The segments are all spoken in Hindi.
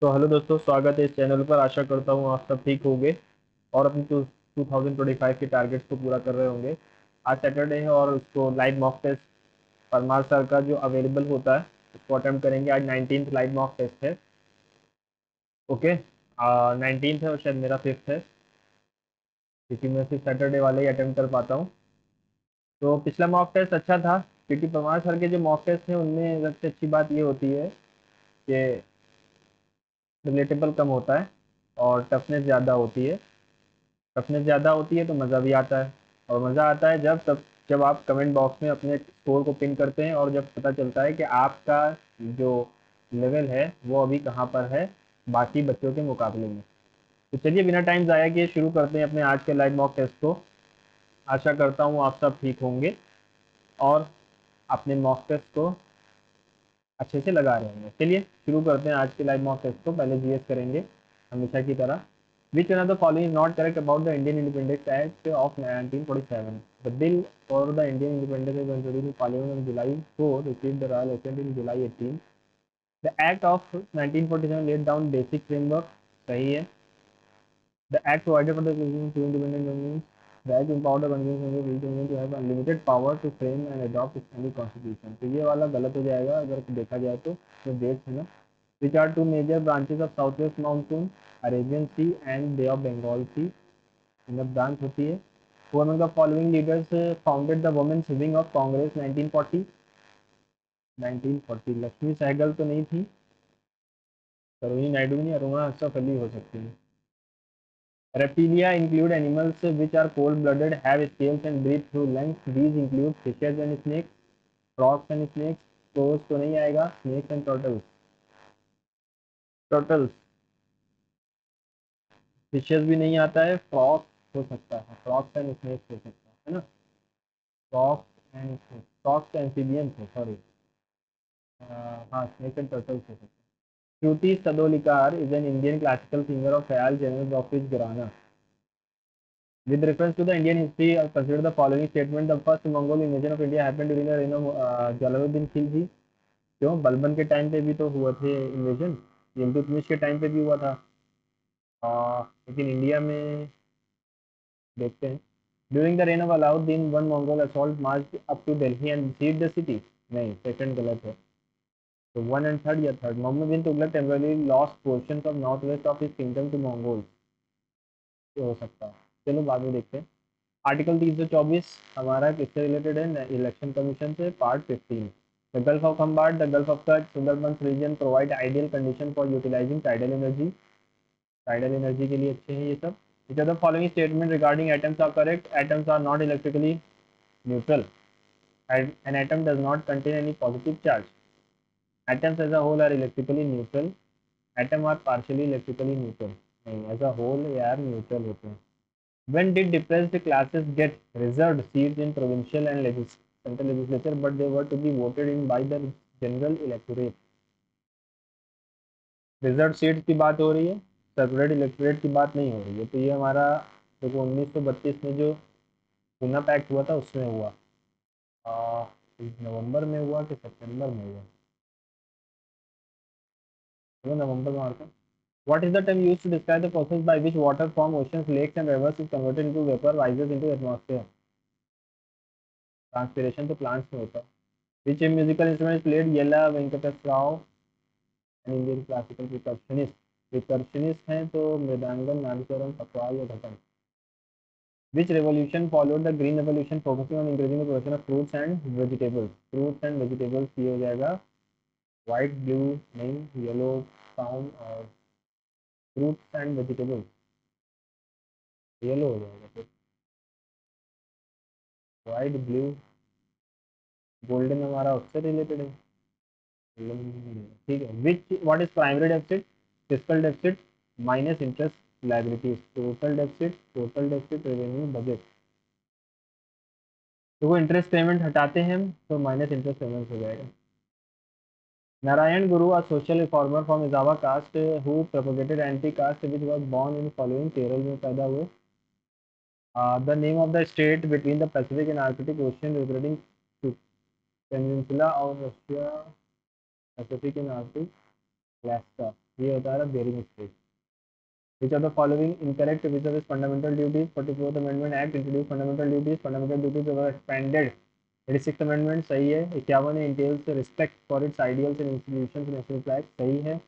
तो हेलो दोस्तों, स्वागत है इस चैनल पर। आशा करता हूँ आप सब ठीक होंगे और अपनी 2025 के टारगेट्स को पूरा कर रहे होंगे। आज सैटरडे है और उसको live mock test Parmar sir का जो अवेलेबल होता है उसको अटेम्प्ट करेंगे। आज 19th लाइव मॉक टेस्ट है। ओके, 19th है और शायद मेरा 5th है, क्योंकि मैं सिर्फ सैटरडे वाले ही अटेम्प्ट कर पाता हूँ। तो पिछला मॉक टेस्ट अच्छा था, क्योंकि परमार सर के जो मॉक टेस्ट हैं उनमें सबसे अच्छी बात ये होती है कि रिलेटेबल कम होता है और टफनेस ज़्यादा होती है। टफनेस ज़्यादा होती है तो मज़ा भी आता है, और मज़ा आता है जब आप कमेंट बॉक्स में अपने स्कोर को पिन करते हैं और जब पता चलता है कि आपका जो लेवल है वो अभी कहाँ पर है बाकी बच्चों के मुकाबले में। तो चलिए बिना टाइम ज़ाया किए शुरू करते हैं अपने आज के लाइव मॉक टेस्ट को। आशा करता हूँ आप सब ठीक होंगे और अपने मॉक टेस्ट को अच्छे से लगा रहे होंगे। चलिए शुरू करते हैं आज के लाइव मॉक टेस्ट को। पहले जीएस करेंगे हमेशा की तरह। Which one of the following is not correct about the Indian Independence Act of 1947? The bill for the Indian independence was introduced in Parliament on July 4, received the royal assent in July 18. The Act of 1947 laid down basic framework. सही है। The Act provided for the creation of two independent governments. The Act empowered the Constitution to have unlimited power to frame and adopt its own constitution. तो ये वाला गलत हो जाएगा अगर देखा जाए तो। जो डेट्स है ना, which are two major branches of southwest monsoon, Arabian Sea and Bay of Bengal Sea. मतलब ब्रांच होती है। Who among the following leaders founded the Women's Wing of Congress 1940? 1940 Lakshmi Sehgal तो नहीं थी, सरोजिनी नायडू नहीं, अरुणा अशरफ अली हो सकती है। Reptilia include animals which are cold-blooded, have scales and breathe through lungs. These include fishes and snakes, frogs and snakes. Crows तो नहीं आएगा, snakes and turtles. Turtles, fishes भी नहीं आता है, frogs हो सकता है, frogs and snakes हो सकता है ना। frogs and snakes, frogs amphibians है, sorry। हाँ, snakes and turtles हो सकता है। Shruti Sadolikar is an Indian classical singer of Khyal genre of his Gharana. With reference to the Indian history, consider the following statement: the first Mongol invasion of India happened during the reign of Jalaluddin Khilji. क्यों? बलबन के टाइम पे भी तो हुआ थे इन्वेजन, इल्तुतमिश के टाइम पे भी हुआ था। लेकिन इंडिया में देखते हैं। During the reign of Alauddin one Mongol assault march up to Delhi and seize the city. नहीं, सेकंड गलत है। तो वन एंड थर्ड या third. Mohammad bin Tughlaq temporary lost portions of north west of his kingdom to Mongols. ये हो सकता है, चलो बाद में देखते हैं। आर्टिकल 324 हमारा किससे रिलेटेड है? इलेक्शन कमीशन से। Part 15। The gulf of Khambhat, the gulf of Kutch, Sundarbans region provide ideal condition for utilizing tidal energy. Tidal energy के लिए अच्छे हैं ये सब। Which of the following statement regarding atoms are correct? Atoms are not electrically neutral. An atom does not contain any positive charge. Atoms as a whole are electrically neutral. Atom are partially electrically neutral. नहीं, as a whole यार neutral होते हैं। When did depressed classes get reserved seats in provincial and central legislature, but they were to be voted in by the general electorate? Reserve seat की बात हो रही है, सेपरेट इलेक्टोरेट की बात नहीं हो रही है। तो ये हमारा देखो 1932 में जो पूना पैक्ट हुआ था उसमें हुआ। नवंबर में हुआ कि सितंबर में हुआ? चलो नवंबर में मारते हैं। What is the term used to describe the process by which water from oceans, lakes and rivers is converted into vapor, rises into atmosphere? Transpiration तो प्लांट्स में होता है। Which musical instrument is played Yella Venkatas Rao, an Indian classical percussionist? Percussionist हैं तो मृदंगम, नादस्वरम, पखवाज या घटम। Which revolution followed the green revolution, focusing on increasing the production of fruits and vegetables? Fruits and vegetables ये हो जाएगा white, blue नहीं, yellow, brown और fruits and vegetables येलो हो जाएगा फिर। वाइट, ब्लू, गोल्डन हमारा उससे रिलेटेड है। ठीक है। विच what is primary deficit, fiscal deficit, minus interest liabilities, total deficit, revenue, budget. तो वो इंटरेस्ट पेमेंट हटाते हैं हम तो माइनस इंटरेस्ट पेमेंट हो जाएगा। नारायण गुरु, a social reformer from Izava caste who propagated anti-caste which was born in following, Kerala में पैदा हुए। The name of the state between the Pacific and Arctic Ocean separating peninsula of Russia, Pacific and Arctic, Alaska. ये होता है Bering strait. Which of the following incorrect? Which of its fundamental duties? 44th Amendment Act introduced fundamental duties. Fundamental duties were expanded. 86th Amendment सही है। 51 entails respect for its ideals and institutions. National flag सही है।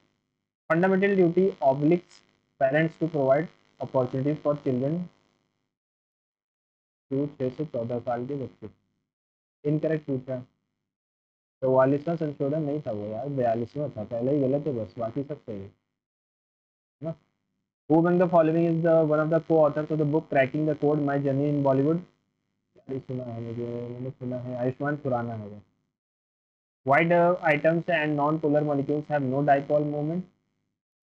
Fundamental duty obliges parents to provide opportunities for children to 6 से 14 साल के बच्चे। इनकरेक्ट पूछा। 44वां संशोधन नहीं था वो यार, 42वां था। पहले ही गलत है बस, बाकी सब सही है ना। Who among the following is the one of the co-authors of the book Cracking the Code: My Journey in Bollywood? यार सुना है मुझे, मैंने सुना है, आयुष्मान खुराना है वो। Why do items and non-polar molecules have no dipole moment?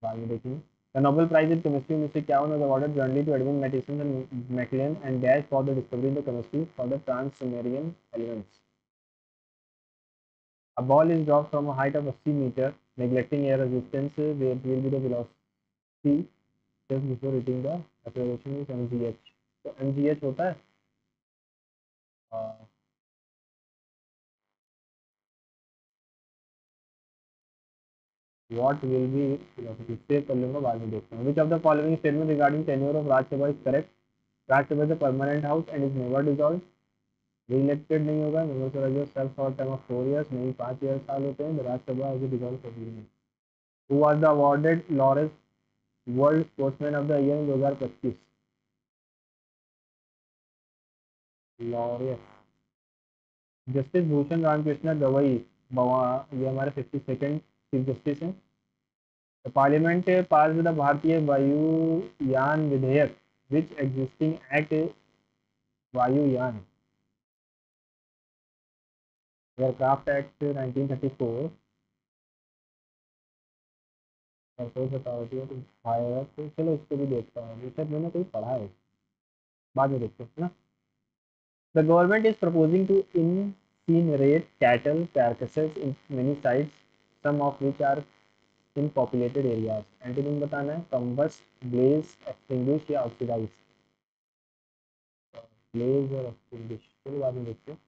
बाद में देखेंगे। The Nobel Prize in Chemistry 1951 was awarded jointly to Edwin Matheson and Maclean and Dash for the discovery in the chemistry for the transmembrane elements. A ball is dropped from a height of 80 meter, neglecting air resistance, where it will be the velocity just before hitting the acceleration is mgh. तो mgh होता है what will be velocity, save कर लूंगा, बाद में देखता हूँ। Which of the following statement regarding tenure of Raj Sabha is correct? Raj Sabha is a permanent house and is never dissolved. Re-elected नहीं होगा। members are just serve for a term of 4 years, नहीं 5 years साल होते हैं। The Raj Sabha is dissolved कभी नहीं। Who was the awarded Lawrence World Sportsman of the Year in 2025? लॉरेंस जस्टिस भूषण रामकृष्ण गवई बवा, ये हमारे 52nd चीफ जस्टिस हैं। The Parliament passed the भारतीय वायुयान विधेयक, which existing act वायुयान aircraft act 1934 air force authority of fire. तो चलो इसको भी देखता हूँ, ये शायद मैंने कहीं पढ़ा है, बाद में देखते हैं ना। The government is proposing to incinerate cattle carcasses in many sites, some of which are in populated areas. एंटीनिम बताना है। combust, blaze, extinguish या oxidize। blaze और extinguish, चलो बाद में देखते हैं।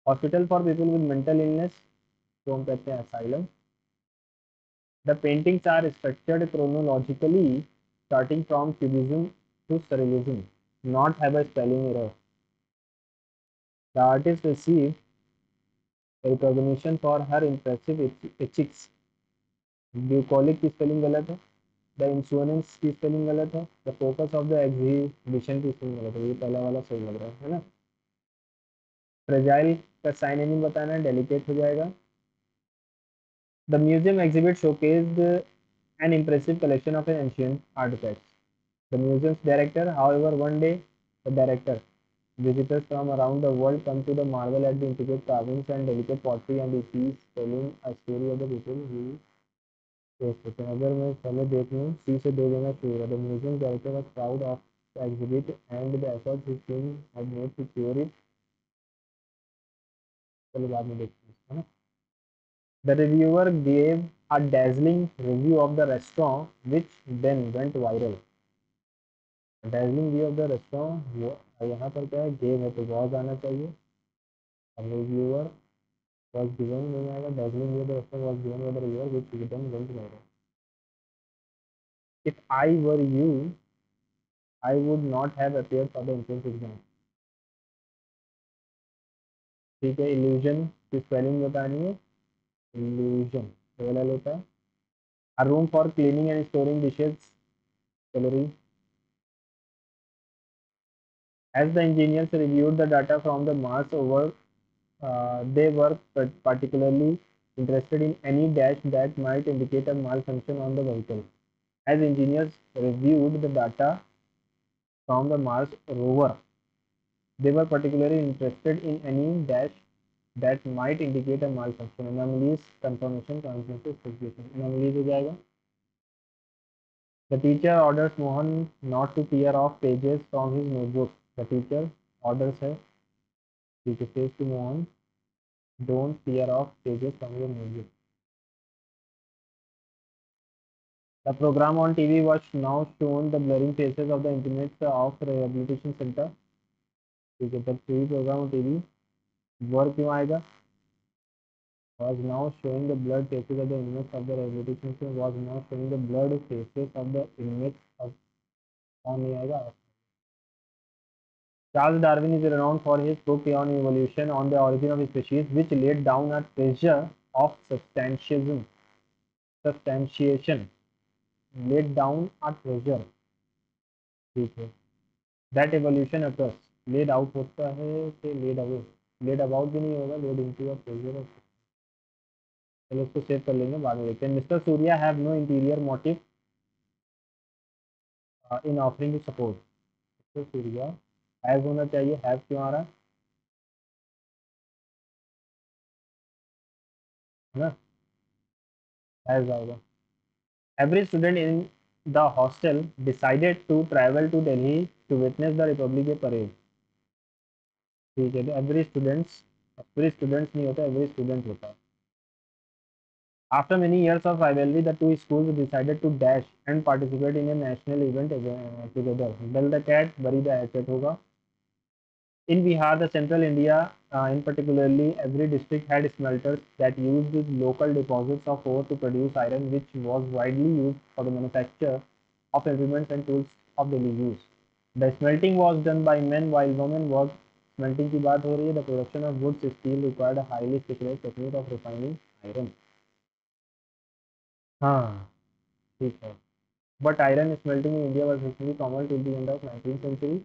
Hospital for people with mental illness, तो हम कहते हैं asylum. The paintings are structured chronologically starting from cubism to surrealism, not have a spelling error. The artist receive recognition for her impressive ethics. Bucolic की स्पेलिंग गलत है। द इंश्योरेंस की स्पेलिंग गलत है। The focus of the exhibition की स्पेलिंग गलत है। ये पहला वाला सही लग रहा है ना। फ्रेजाइल का साइनिम बताना है, डेलिकेट हो जाएगा। The museum exhibit showcased an impressive collection of ancient artifacts. The museum's director, however, one day the director, visitors from around the world come to the marvel at the intricate carvings and delicate pottery and he sees telling a story of the people who face it. अगर मैं पहले देख लूँ, सी से दे देना शुरू है। The museum director was proud of the exhibit and the efforts his team had made to cure it. चलो बाद में देखते हैं, है ना। The reviewer gave a dazzling review of the restaurant, which then went viral. Dazzling view of the restaurant, यहाँ पर क्या है, गेव है तो वॉज आना चाहिए। रिव्यूअर was given नहीं आएगा। dazzling view of the restaurant was given by the reviewer which then went viral. If I were you, I would not have appeared for the entrance exam. ठीक है। illusion की स्पेलिंग बतानी है। illusion वाला लेता है। A room for cleaning and storing dishes, calorie. As the engineers reviewed the data from the Mars over, they were particularly interested in any dash that might indicate a malfunction on the vehicle. As engineers reviewed the data from the Mars rover, they were particularly interested in any dash that might indicate a malfunction. Anomalies, confirmation, transmission, specification. Anomalies हो जाएगा। The teacher orders Mohan not to tear off pages from his notebook. The teacher orders है, teacher says to Mohan, don't tear off pages from your notebook. The program on TV was now shown the blurring faces of the inmates of rehabilitation center. ठीक है, तब TV programme on TV work क्यों आएगा? was now showing the blood traces of the inmates of the rehabilitation center, was now showing the blood traces of the inmates of कौन नहीं आएगा. Charles Darwin is renowned for his book on evolution on the origin of species, which laid down a treasure of substantiation, laid down a treasure. ठीक है. That evolution occurs. Laid out होता है कि laid away. Laid about भी नहीं होगा. Laid into a treasure of. चलो इसको सेव कर लेंगे, बाद में देखते हैं. Mister Surya have no interior motive in offering to support. Mister Surya have होना चाहिए. हैव क्यों आ रहा है ना. हैव आएगा. Every student in the hostel decided to travel to Delhi to witness the Republic Day parade. ठीक है. एवरी स्टूडेंट्स नहीं होता, एवरी स्टूडेंट होता है. After many years of rivalry, the two schools decided to dash and participate in a national event together. Bell the cat, bury the hatchet होगा. In Bihar, the central India, in particularly, every district had smelters that used local deposits of ore to produce iron, which was widely used for the manufacture of implements and tools of daily use. The smelting was done by men while women worked. Smelting की बात हो रही है. The production of wood steel required a highly specialized technique of refining iron. हाँ ठीक है. But iron smelting in India was actually common till the end of 19th century.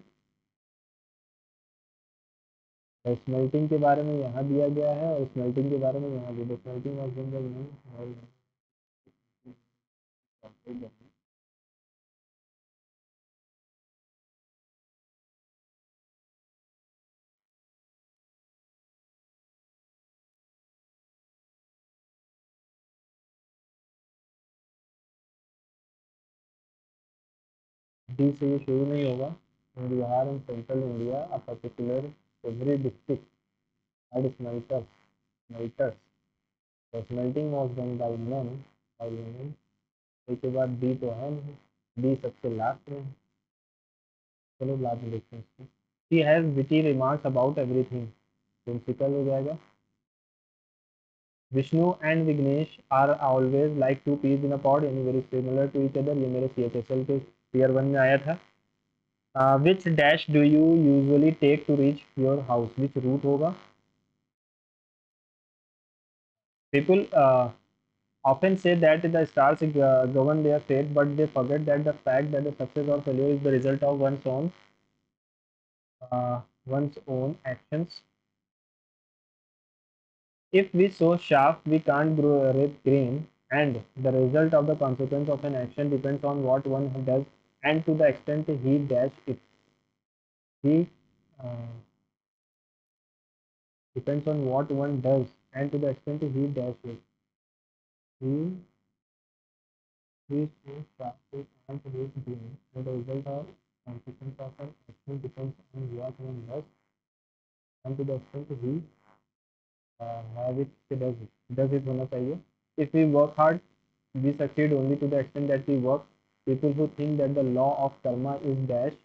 Smelting के बारे में यहाँ दिया गया है और स्मेल्टिंग के बारे में यहाँ दिया. Smelting was done by man. D से ये शुरू नहीं होगा. In Bihar and central India a particular every district had smelters. तो smelting was done by man. इसके बाद डी तो है नहीं. डी सबसे लास्ट में. चलो लास्ट में देखते हैं इसको. She has witty remarks about everything. Principle हो जाएगा. Vishnu and Vighnesh are always like two peas in a pod, यानी very similar to each other. ये मेरे CHSL के ईयर 1 में आया था. Which dash do you usually take to reach your house. Which route होगा. People often say that the stars govern their fate, but they forget that the fact that the success or failure is the result of one's own actions. If we sow chaff, we can't grow reap green, and the result of the consequence of an action depends on what one does, and to the extent he dash it. He depends on what one does, and to the extent he dash it. He sows chaff, we can't reap green, and the result of consequence of an action depends on what one does, and to the extent he have it, he does it. Does it होना चाहिए. If we work hard, we succeed only to the extent that we work. People who think that the law of karma is dash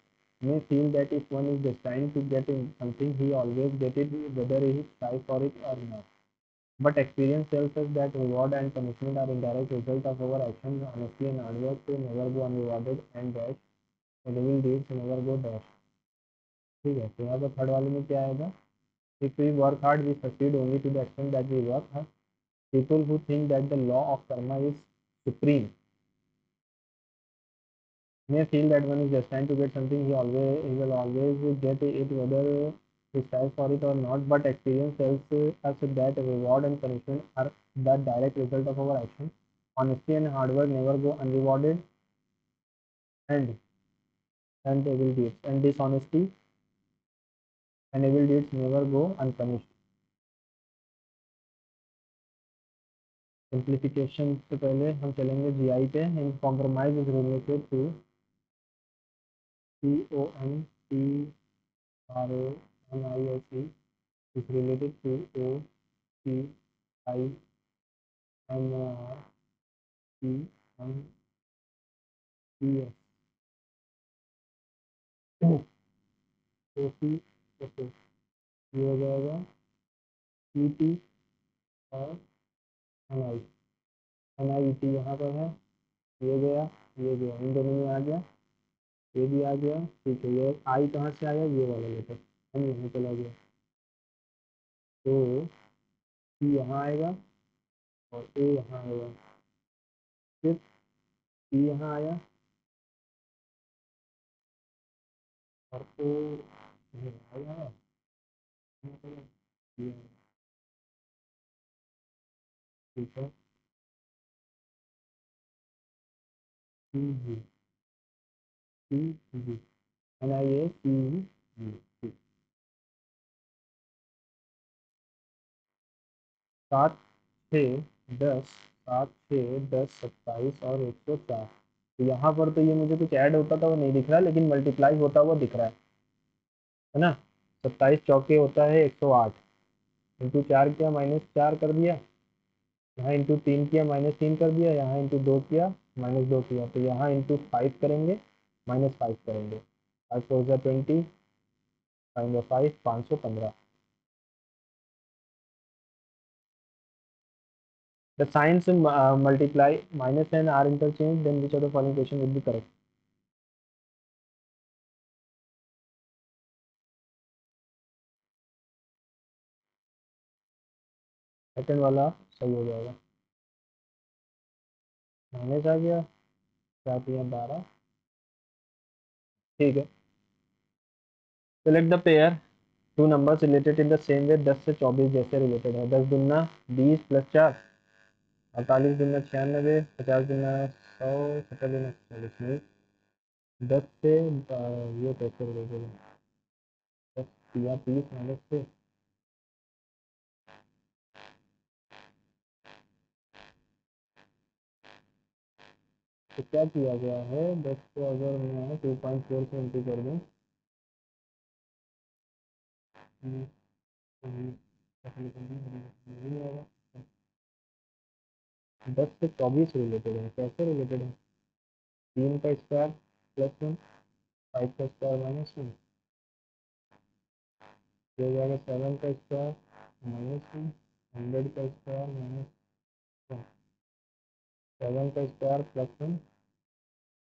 may feel that if one is destined to get in something, he always get it, whether he strives for it or not. But experience tells us that reward and punishment are indirect result of our actions. Honesty and hard work never go unrewarded, and dash and evil deeds never go dash. ठीक है. तो यहाँ पर थर्ड वाले में क्या आएगा. If we work hard, we succeed only to the extent that we work hard. People who think that the law of karma is supreme may feel that one is destined to get something, he will always get it, whether he strives for it or not. But experience tells us that reward and punishment are the direct result of our actions. Honesty and hard work never go unrewarded, and evil deeds and dishonesty and evil deeds never go unpunished. Simplification से पहले हम चलेंगे GI पे. In compromise is related to COMPROMISE is related to OCIMRPMPS. OC okay. ये हो जाएगा PT और N I, N I T यहाँ पर है, ये गया, ये गया, इन दोनों में आ गया, ये भी आ गया, ठीक है। ये आई कहाँ से आया, ये वाला लेटर हम यहाँ चला गया, तो सी यहाँ आएगा और ए यहाँ आएगा, फिर सी यहाँ आया और ओ यहाँ आया, यहाँ पर ये, ठीक है, सी जी, सी जी, एन आई ए सी जी, 7 6 10, 7 6 10 27 और 104। तो यहाँ पर तो ये मुझे कुछ ऐड होता था वो नहीं दिख रहा, लेकिन मल्टीप्लाई होता हुआ दिख रहा है ना। 27 चौके होता है 108, इंटू 4 किया -4 कर दिया, यहाँ इंटू 3 किया -3 कर दिया, यहाँ इंटू 2 किया -2 किया, तो यहाँ इंटू 5 करेंगे -5 करेंगे, 5 4 20, 5 515। The signs multiply, minus and are interchanged, then which of the following question would be correct? Second वाला सही हो जाएगा, माइनस आ गया, 7 या 12, ठीक है। Select the pair two numbers related in the same way, 10 से 24 जैसे रिलेटेड है। 10 दुना 20 प्लस 4 48 दुना 96, 50 दुना 100, 70 दुना 40। 10 से ये कैसे रिलेटेड है, 10 या 30 माइनस से, तो क्या किया गया है, 10 को अगर मैं 2.4 से इंटू कर दूँ, 10 से 24 रिलेटेड है, कैसे रिलेटेड है, 3 का स्क्वायर प्लस 1, 5 का स्क्वायर माइनस 1, हो जाएगा 7 का स्क्वायर -1, 100 का स्क्वायर -1, 7 का स्क्वायर +1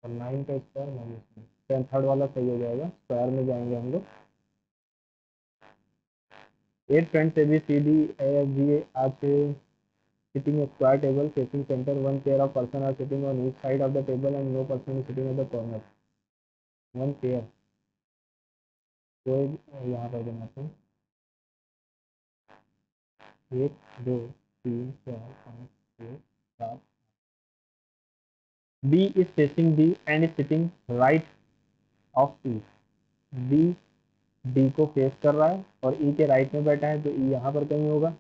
और 9 का स्क्वायर -1। टेन थर्ड वाला सही हो जाएगा, स्क्वायर में जाएंगे हम लोग। 8 friends A B C D A F G आज sitting a square table facing center, one pair of person are sitting on each side of the table and no person is sitting at the corner, one pair, तो यहाँ पर बनाते हैं 1 2 3 4 5 6 7, B is facing D and is sitting right of E, B D को फेस कर रहा है और E के राइट में बैठा है, तो E यहाँ पर कहीं होगा।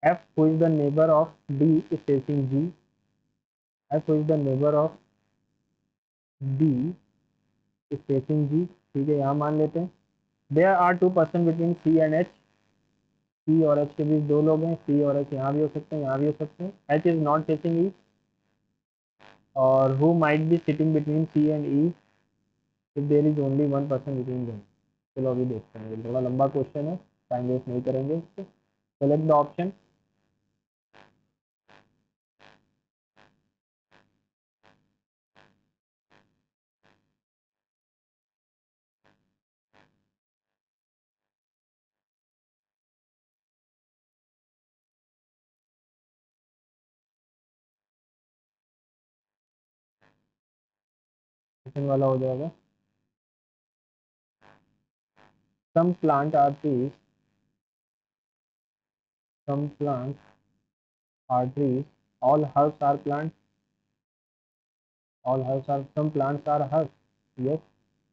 F who is the neighbor of D is facing G, F who is the neighbor of D is facing G, ठीक है, यहाँ मान लेते हैं। There are two person between C and H, C और H के बीच दो लोग हैं, C और H यहाँ भी हो सकते हैं, यहाँ भी हो सकते हैं। H is not facing E, और who might be sitting between C and E if there is only one person between them। चलो अभी देखते हैं, थोड़ा लंबा क्वेश्चन है, टाइम वेस्ट नहीं करेंगे इसको। सेलेक्ट द ऑप्शन, सेकंड वाला हो जाएगा। Some plant are trees, some plants are trees, all herbs are plants, all herbs are, some plants are herbs, yes,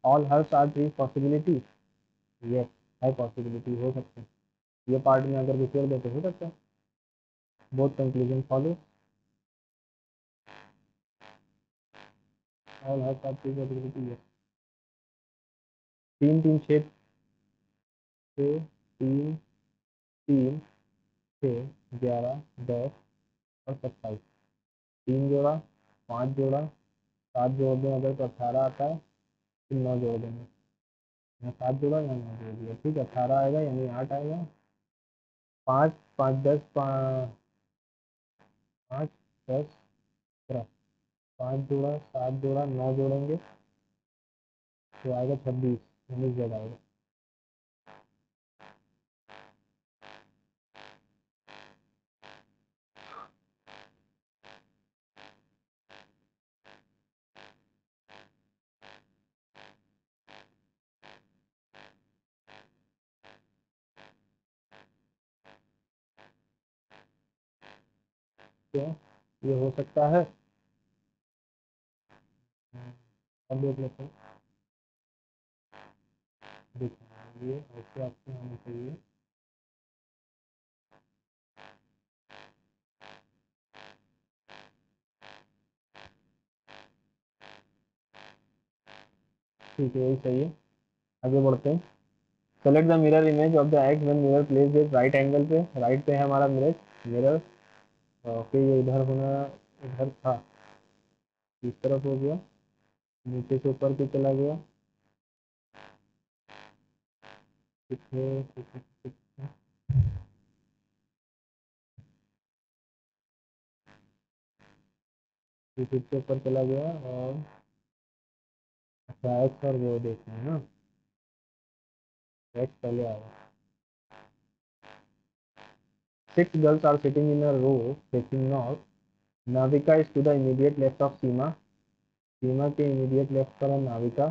all herbs are trees, possibility, yes, है possibility, हो सकता है, ये पार्ट में अगर घुसेड़ दे तो हो सकता है। Both conclusion follow, all herbs are trees, possibility, yes। 3 3 6 6 3 3 6 11 10 और 27, 3 जोड़ा 5 जोड़ा 7 जोड़ दें अगर तो 18 आता है, फिर 9 जोड़ देंगे, यहाँ 7 जोड़ा यहाँ 9 जोड़ दिया, ठीक है, 18 आएगा यानी 8 आएगा। 5 5 10 5 10 15, 5 जोड़ा 7 जोड़ा 9 जोड़ेंगे तो आएगा 26, 19 आएगा। तो ये हो सकता है। अब देख लेते हैं, देखिए ये ऐसे आपको होना चाहिए। ठीक है, यही सही है। आगे बढ़ते हैं। Select the mirror image of the x when mirror place it right angle पे। राइट पे है हमारा मिरर। ओके, ये इधर होना, इधर था, इस तरफ हो गया, नीचे से ऊपर पे चला गया। ठीक है, ठीक है, ठीक है। ये फिर से ऊपर चला गया और अच्छा एक्स और वो देखना है ना, एक्स पहले आया। 6 girls are sitting in a row facing north. Navika is to the immediate left of Seema. Seema के इमीडिएट लेफ्ट पर है नाविका।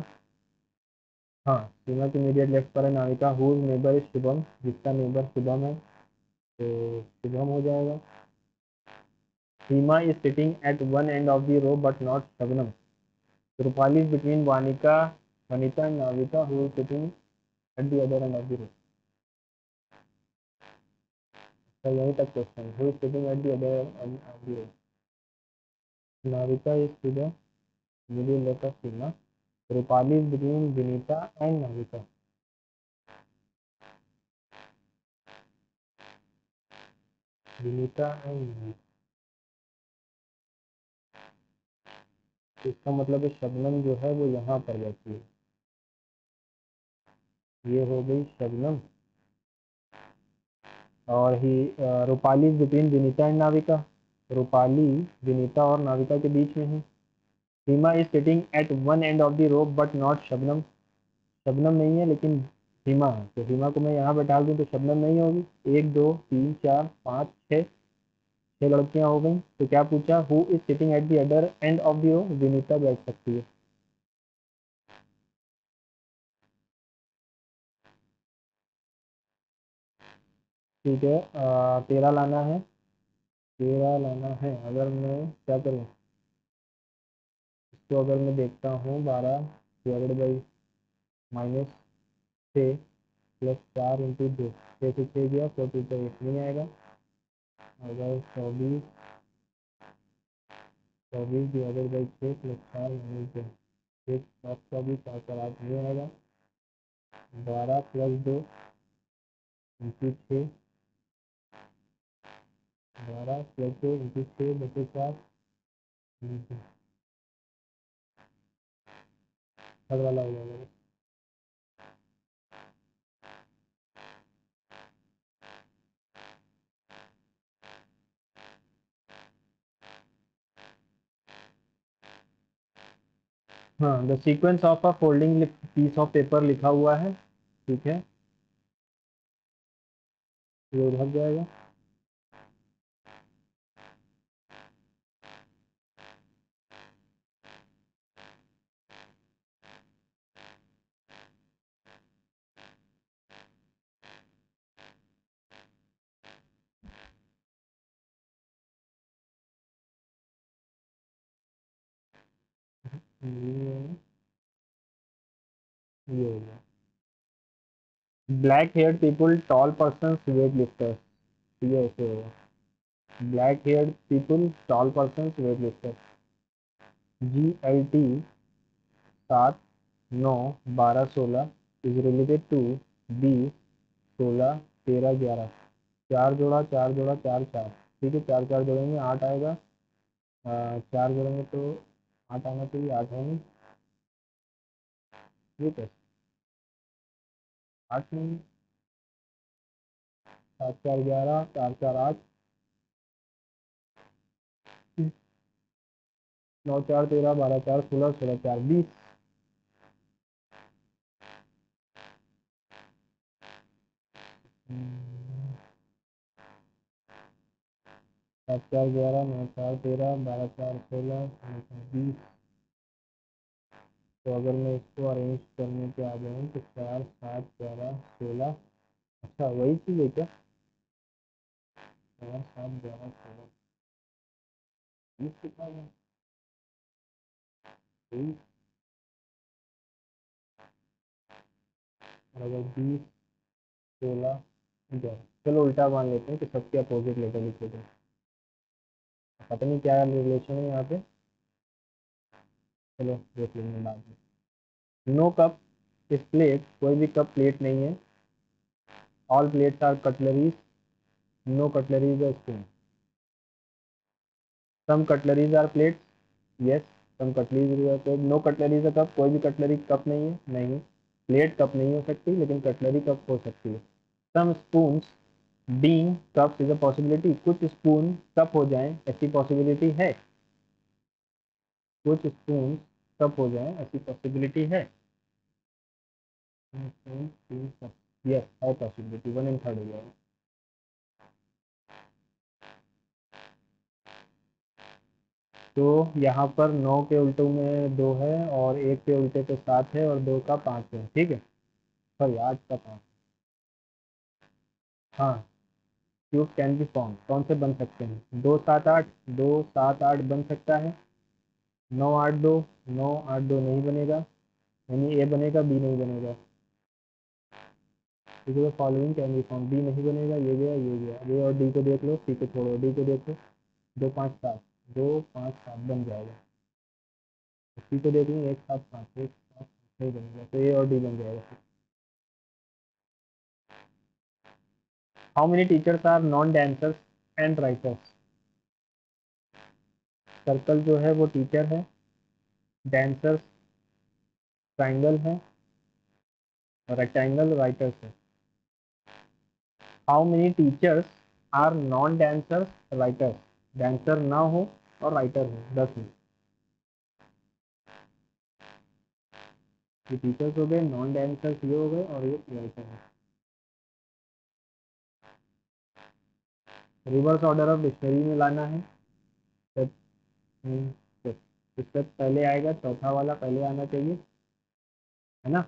हाँ, सीमा के इमीडिएट लेफ्ट पर है Navika. Whose neighbour is Shubham, जिसका नेबर शुभम है तो शुभम हो जाएगा। Seema is sitting at one end of the row but not Shabnam. Rupali is between Vanika, Vanita and Navika who is sitting at the other end of the row. तो यहीं तक question, who is sitting at the other end of the row. Navika is to the middle left of Seema. Rupali is between Vinita and Navika. Vinita and Navika, इसका मतलब है शबनम जो है वो यहाँ पर बैठी है। ये हो गई शबनम। और ही रूपाली बिटवीन विनीता एंड नाविका। रूपाली विनीता और नाविका के बीच में है। Seema is sitting at one end of the rope but not Shabnam. Shabnam नहीं है लेकिन सीमा है, तो सीमा को मैं यहाँ बैठा दूँ तो शबनम नहीं होगी। 1 2 3 4 5 6, 6 लड़कियां हो गई। तो क्या पूछा, who is sitting at the other end of the रोप। विनीता बैठ सकती है। ठीक है, 13 लाना है। 13 लाना है। अगर मैं क्या करूँ, इसको अगर मैं देखता हूँ 12 डिवाइडेड बाई -6 प्लस 4 इंटू 2, 6 से 6 गया, 42 का 1 नहीं आएगा। अगर 24 24 डिवाइडेड बाई 6 प्लस 4 माइनस 2, 1 7 24 4 4 8 नहीं आएगा। 12 प्लस 2 इंटू 6, 12 प्लस 2 इंटू 6 बटे 4 थर्ड वाला हो जाएगा। हाँ, the sequence of a folding piece of paper लिखा हुआ है। ठीक है, ये उधर जाएगा। ये हो गया। Black hair people tall person weight lifters, ये ऐसे होगा। Black hair people tall person weight lifters. GLT 7 9 12 16 is related to B 16 13 11। 4 जोड़ा 4 जोड़ा 4 4। ठीक है, 4 4 जोड़ेंगे 8 आएगा। 4 जोड़ेंगे तो 8 आना चाहिए, 8 है नहीं। ये कैसे 8 नहीं, 7 4 11 4 4 8। 9 4 13, 12 4 16, 16 4 20। 7 4 11, 9 4 13, 12 4 16, 16 4 20। तो अगर मैं इसको अरेंज करने पे आ जाऊँ तो 4 7 11 16। अच्छा वही चीज़ है क्या? 4 7 11 16 20 कितना है? 20। और अगर 20 16 11, चलो उल्टा मान लेते हैं कि सबके अपोजिट लेटर लिखे थे। पता नहीं क्या रिलेशन है यहाँ पे, चलो देख लेंगे बाद में। नो कप इस प्लेट, कोई भी कप प्लेट नहीं है। All plates are cutleries, no cutleries और spoon. Some cutleries are plates, yes some cutleries are plate. No cutleries a cup, कोई भी कटलरी कप नहीं है, नहीं। प्लेट कप नहीं हो सकती लेकिन कटलरी कप हो सकती है। Some spoons being cups is a possibility, कुछ स्पून कप हो जाएं ऐसी पॉसिबिलिटी है। कुछ स्पून कप हो जाएं ऐसी पॉसिबिलिटी है। यस है पॉसिबिलिटी, 1 in 3 हो जाएगा। तो यहाँ पर 9 के उल्टों में 2 है और 1 के उल्टे पे 7 है और 2 का 5 है, ठीक है। सॉरी 8 का 5। हाँ क्यूब कैन बी फॉर्म, कौन से बन सकते हैं? 2 7 8, 2 7 8 बन सकता है। 9 8 2, 9 8 2 नहीं बनेगा, यानी ए बनेगा बी नहीं बनेगा। ठीक है, following can be form, B नहीं बनेगा, ये गया ये गया, ये और डी को देख लो, सी को छोड़ो, डी को देखो। 2 5 7, 2 5 7 बन जाएगा। सी को देख लेंगे, 1 7 5, 1 7 नहीं बनेगा, तो ए और डी बन जाएगा। How many teachers are non dancers and writers? Circle जो है वो टीचर है, डांसर्स ट्राइंगल है, रेक्टेंगल राइटर्स है। How many teachers are non dancers writers? Dancer ना हो और राइटर हो, 10 में। ये टीचर्स हो गए, नॉन डांसर्स ये हो गए और ये राइटर है। रिवर्स ऑर्डर ऑफ डिक्शनरी में लाना है। इससे पहले आएगा चौथा वाला पहले आना चाहिए, है ना।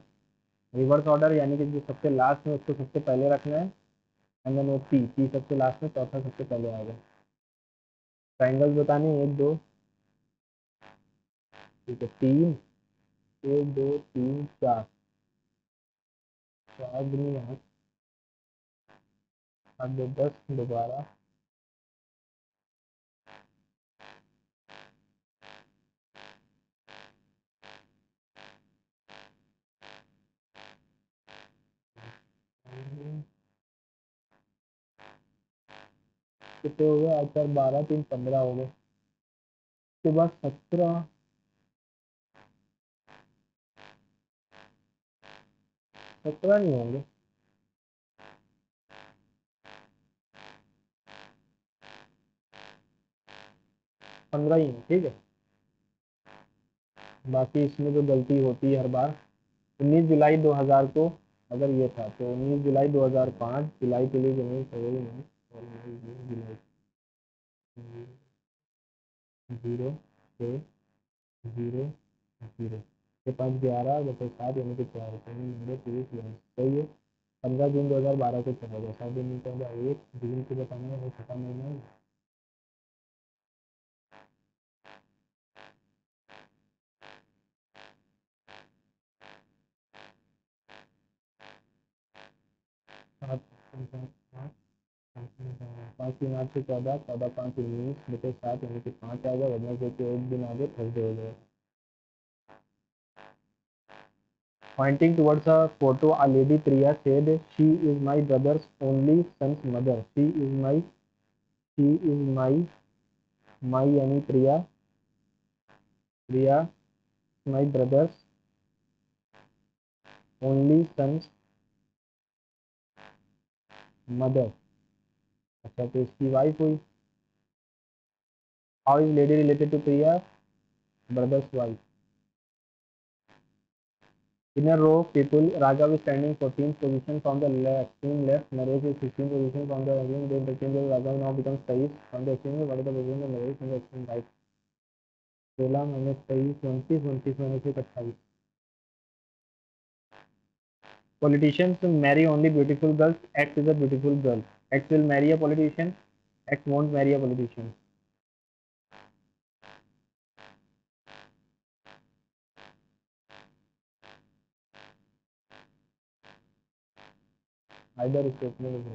रिवर्स ऑर्डर यानी कि जो सबसे लास्ट में उसको सबसे पहले रखना है। एंड देन वो पी सबसे लास्ट में, चौथा सबसे पहले आएगा। ट्राइंगल्स बताने 1 2, ठीक है 3, 1 2 3 4, 4 दूनी 8, 8 2 10, दोबारा कितने हो गए? आज 4 12 3 15 हो गए। उसके बाद 17, 17 नहीं होंगे, 15 ही है, ठीक है। बाकी इसमें जो गलती होती है हर बार, 19 जुलाई 2000 को अगर ये था तो 19 जुलाई 2005 जुलाई के लिए जमीन सही नहीं। जुलाई 0 6 0 0 के पास 11 बटे 7 यानी कि 4 नंबर 30 सही है। 15 जून 2012 को चला गया, 7 दिन पहले 1 जून को बताना है, छठा महीना है। सात 5 3 8 से 14, 14 5 19 बटे 7 यानी कि 5 आ गया, वेडनेसडे के एक दिन आगे थर्सडे हो गया। Pointing towards a photo, a lady Priya said, "She is my brother's only son's mother. She is my यानी Priya, my brother's only son's mother." अच्छा तो इसकी वाइफ हुई। How is lady related to Priya? brother's wife. In a row, people, Raghav is standing 14th position from the extreme left, Naresh is 16th position from the extreme. The interchangeable Raghav now becomes 23 from the extreme. What is the position of Naresh from the extreme right? 16 minus 23, 29 minus 28. Politicians marry only beautiful girls. X is a beautiful girl. X will marry a politician. X won't marry a politician. Either statement is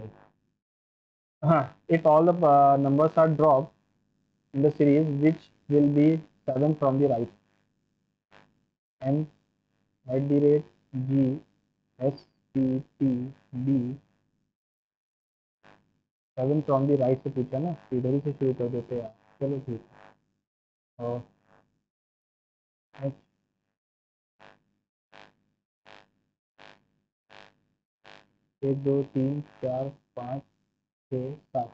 right. If all the numbers are dropped in the series, which will be 7 from the right? M @ G S P T B 7 from the right से पूछा ना, इधर ही से शुरू कर देते हैं. चलो ठीक. और H 1 2 3 4 5 6 7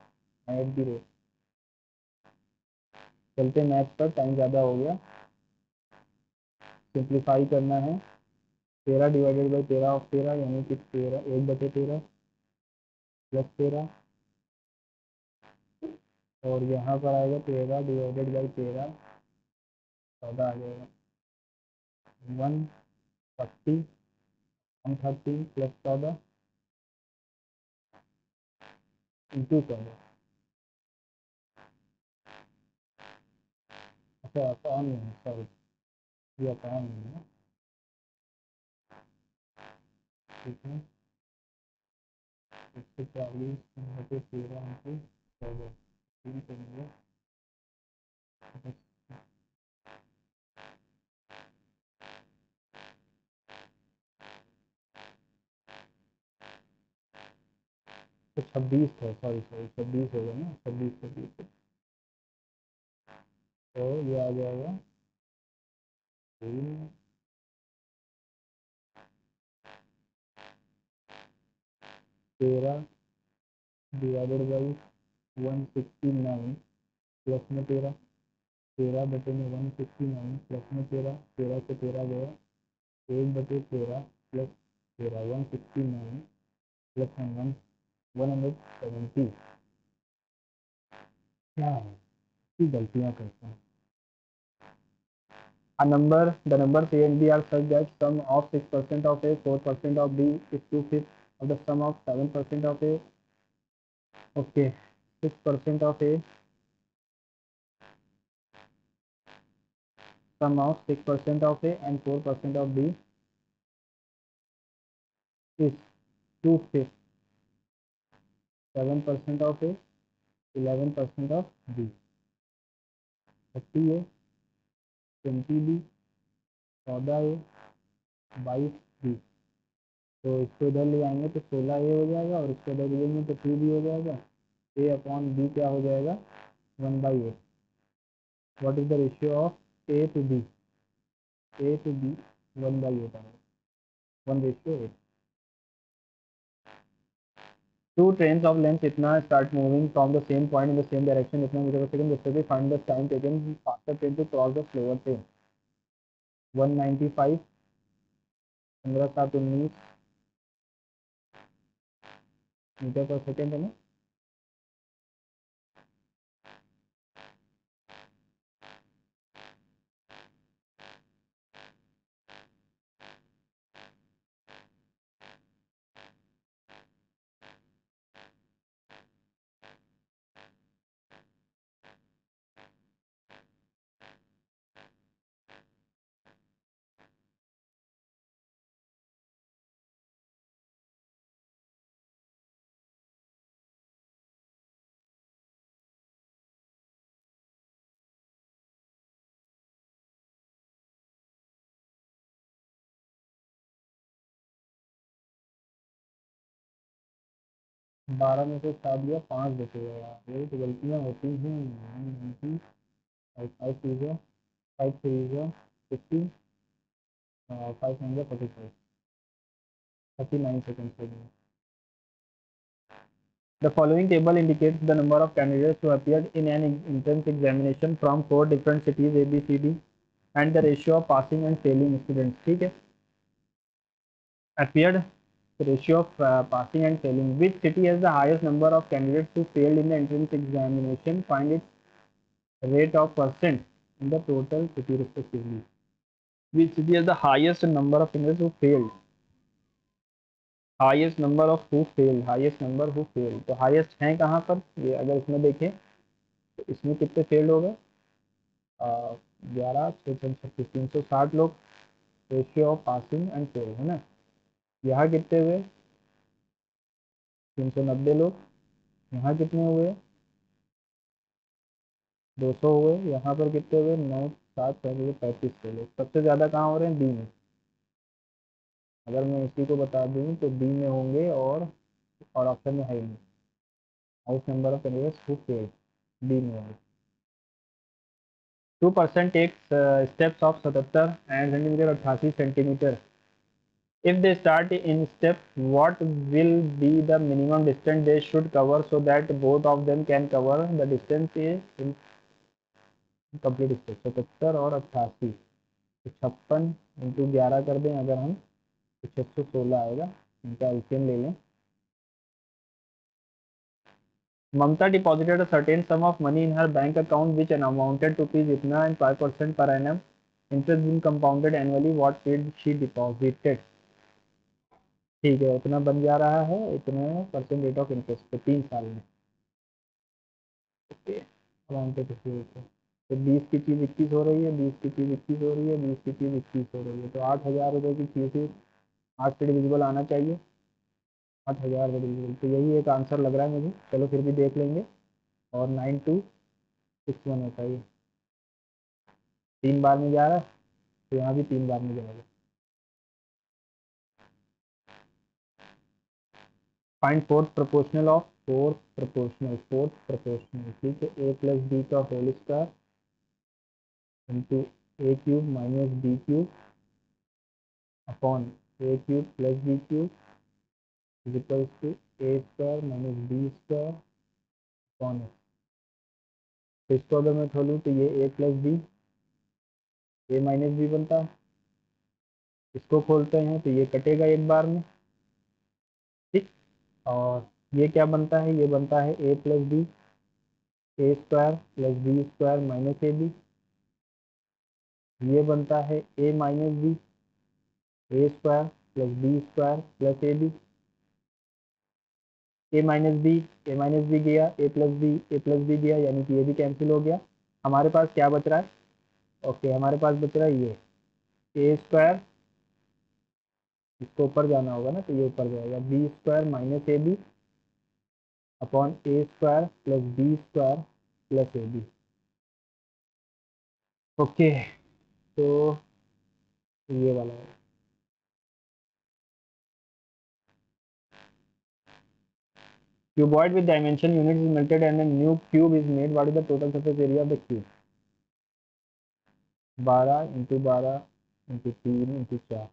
@ चलते मैथ पर, टाइम ज़्यादा हो गया. सिंप्लीफाई करना है. 13 डिवाइडेड बाई 13 ऑफ 13 यानी कि 13 1/13 प्लस 13 और यहाँ पर आएगा 13 डिवाइडेड बाई 13 14 आ जाएगा. 140 130 प्लस 14 इंटू 14. अच्छा अपॉन नहीं, सॉरी ये अपॉन नहीं है. ठीक है. 140 बटे 13 इंटू 14 3 करेंगे. 26 है, सॉरी 26 होगा ना, 26 तो ये आ जाएगा 13 डिवाइडेड बाई 169 प्लस में 13 बटे में 169 प्लस में 13 से 13 गया 1/13 प्लस 13 169 प्लस 170. क्या है की गलतियाँ करते हैं. A number, the numbers A and B are such that sum of 6% of A, 4% of B is 2/5 of the sum of 7% of A. Okay, 6% of A, sum of 6% of A and 4% of B is 2/5. 7% of A, 11% of B. 30 A, 20 B, 14 A, 22 B. तो इसको इधर ले आएंगे तो 16 A हो जाएगा और इसको इधर लेंगे तो 2 B हो जाएगा. A अपॉन B क्या हो जाएगा 1/8. What is the ratio of A to B? A to B 1/8 आएगा. 1:8. Two trains of length इतना start moving from the same point in the same direction इतना मीटर per second. जिससे भी find the time taken faster train to cross the slower train. 195 15 7 19 metre पर सेकेंड है ना. बारह में से 7 दिया 5 बचेगा यार. यही तो गलतियाँ होती हैं. 5 3 5 3 50 5 9 45 39 seconds. The following table indicates the number of candidates who appeared in an entrance examination from 4 different cities A, B, C, D. And the ratio of passing and failing students, ठीक है। appeared the ratio of passing and failing. Which city has the highest number of candidates who failed in the entrance examination? Find its rate of percent in the total city respectively. Which city has the highest number of candidates who failed? Highest number of who failed, highest number who failed. तो highest है कहाँ पर? ये अगर इसमें देखें तो इसमें कितने फेल्ड हो गए? 11 6 36 360 लोग ratio of passing and fail, है ना। यहाँ कितने हुए? 390 लोग। यहाँ कितने हुए? 200 हुए। यहाँ पर कितने हुए? 9 7 35 के लोग। सबसे ज़्यादा कहाँ हो रहे हैं? बी में। अगर मैं इसी को बता दूँ तो बी में होंगे और ऑप्शन में है ही नहीं। House number of candidates who failed, B में होंगे। 2% takes steps of 77 and centimetre 88 centimetre. If they start in step, what will be the minimum distance they should cover so that both of them can cover the distance is in complete step? 77 और 88, तो 56 इंटू 11 कर दें अगर हम तो 616 आएगा। इनका एलसीएम ले लें। Mamta deposited a certain sum of money in her bank account which amounted to rupees itna and 5% per annum. Interest being compounded annually. What did she deposited? ठीक है, इतना बन जा रहा है, इतने परसेंट रेट ऑफ इंटरेस्ट पे 3 साल में। ओके, अमाउंटेड तो 20 की चीज़ 21 हो रही है, 20 की चीज़ 21 हो रही है, 20 की चीज़ 21 हो रही है, तो 8,000 रुपये की चीज़ 8 से डिविजिबल आना चाहिए। 8,000 डिविजिबल, तो यही एक आंसर लग रहा है मुझे। चलो फिर भी देख लेंगे। और 9261 होता है ये। 3 बार में जा रहा है तो यहाँ भी 3 बार में जाएगा। Find fourth proportional of fourth proportional, ठीक है। ए प्लस बी का whole square into a cube minus b cube upon a cube plus b cube is equals to a square minus b square upon a. तो इसको अगर मैं खोलूँ तो ये a plus b, a minus b बनता है। इसको खोलते हैं तो ये कटेगा एक बार में, ठीक। और ये क्या बनता है? ये बनता है a plus b, a square plus B square minus A b. ये बनता है a minus b, a square plus B square plus A b. A minus b गया, ए प्लस बी गया, यानी कि ये भी कैंसिल हो गया। हमारे पास क्या बच रहा है? ओके, हमारे पास बच रहा है ये ए स्क्वायर, इसको ऊपर जाना होगा ना, तो ये ऊपर जाएगा B square minus A B upon A square plus B square plus A B. Okay, तो ये वाला है। Cuboid with dimension units is melted and a new cube is made. What is the total surface area of the cube? 12 into 12 into 3 into 4,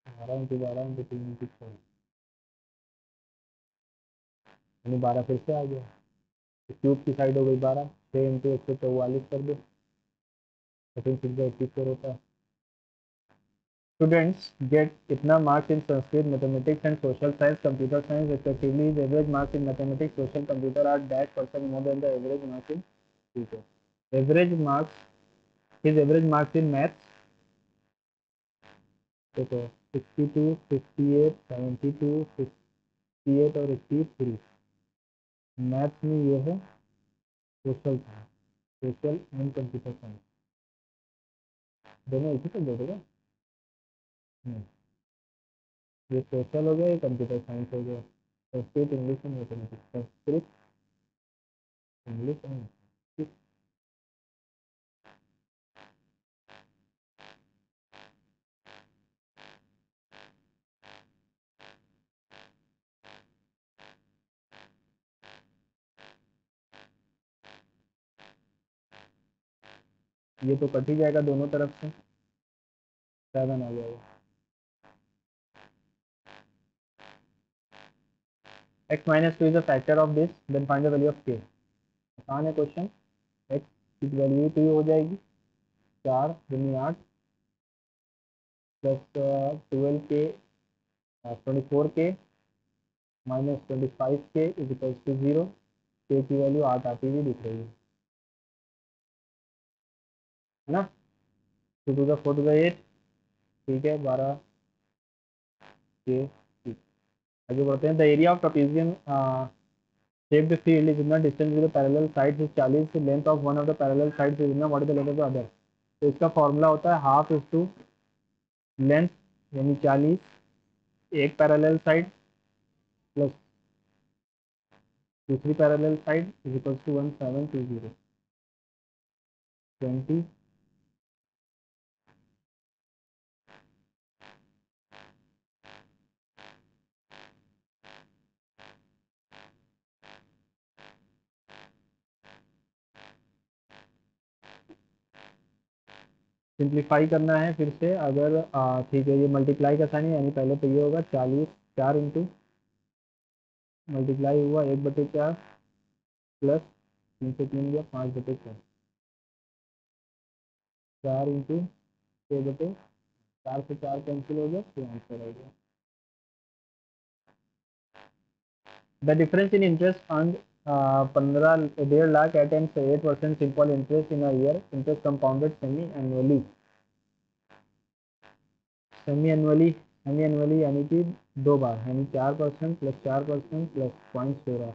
12 into 12 into 3 into 4, यानी 12 फिर से आ गया। तो क्यूब की साइड हो गई 12, 6 इंटू 144 कर दो, 13 6 84 होता है। Students get इतना marks in Sanskrit, mathematics and social science, computer science respectively. His average marks in mathematics, social, computer are dash percent more than the average marks in future. Average marks, his average marks in maths देखो 62 58 72 68 और 83। मैथ्स में ये है social science, social and computer science, दोनों इसी सब्जेक्ट होगा। ये सोशल हो गया, ये कंप्यूटर साइंस हो गया। Sanskrit English and mathematics, Sanskrit English and mathematics. ये तो कट ही जाएगा दोनों तरफ से, 7 आ जाएगा। x minus 2 is a factor of this, then find the value of k। आसान है क्वेश्चन। x की वैल्यू 2 हो जाएगी, 4 दूनी 8 plus 12k 24k minus 25k is equals to 0। K की वैल्यू 8 आती हुई दिख रही है ना। 2 टू द 4 टू द 8, ठीक है 12 के। आगे बढ़ते हैं। The area of trapezium shaped field is इतना distance with parallel sides is 40, length of one of the parallel sides is इतना, what is the length of the other. तो इसका फॉर्मूला होता है हाफ इज टू लेंथ यानी 40 एक पैरेलल साइड प्लस दूसरी parallel side is equals to 1720 20। Simplify करना है फिर से अगर ठीक है, ये मल्टीप्लाई का साइन है यानी पहले तो ये होगा 40 4 इंटू मल्टीप्लाई हुआ 1/4 प्लस 3 से 3 गया 5/4 4 इंटू 6/4 से 4 कैंसिल हो गया तो आंसर आ गया। The difference in interest earn 15.5 lakh at an 8% simple interest in a year, interest compounded semi annually यानी कि 2 बार यानी 4% प्लस 4% प्लस 0.16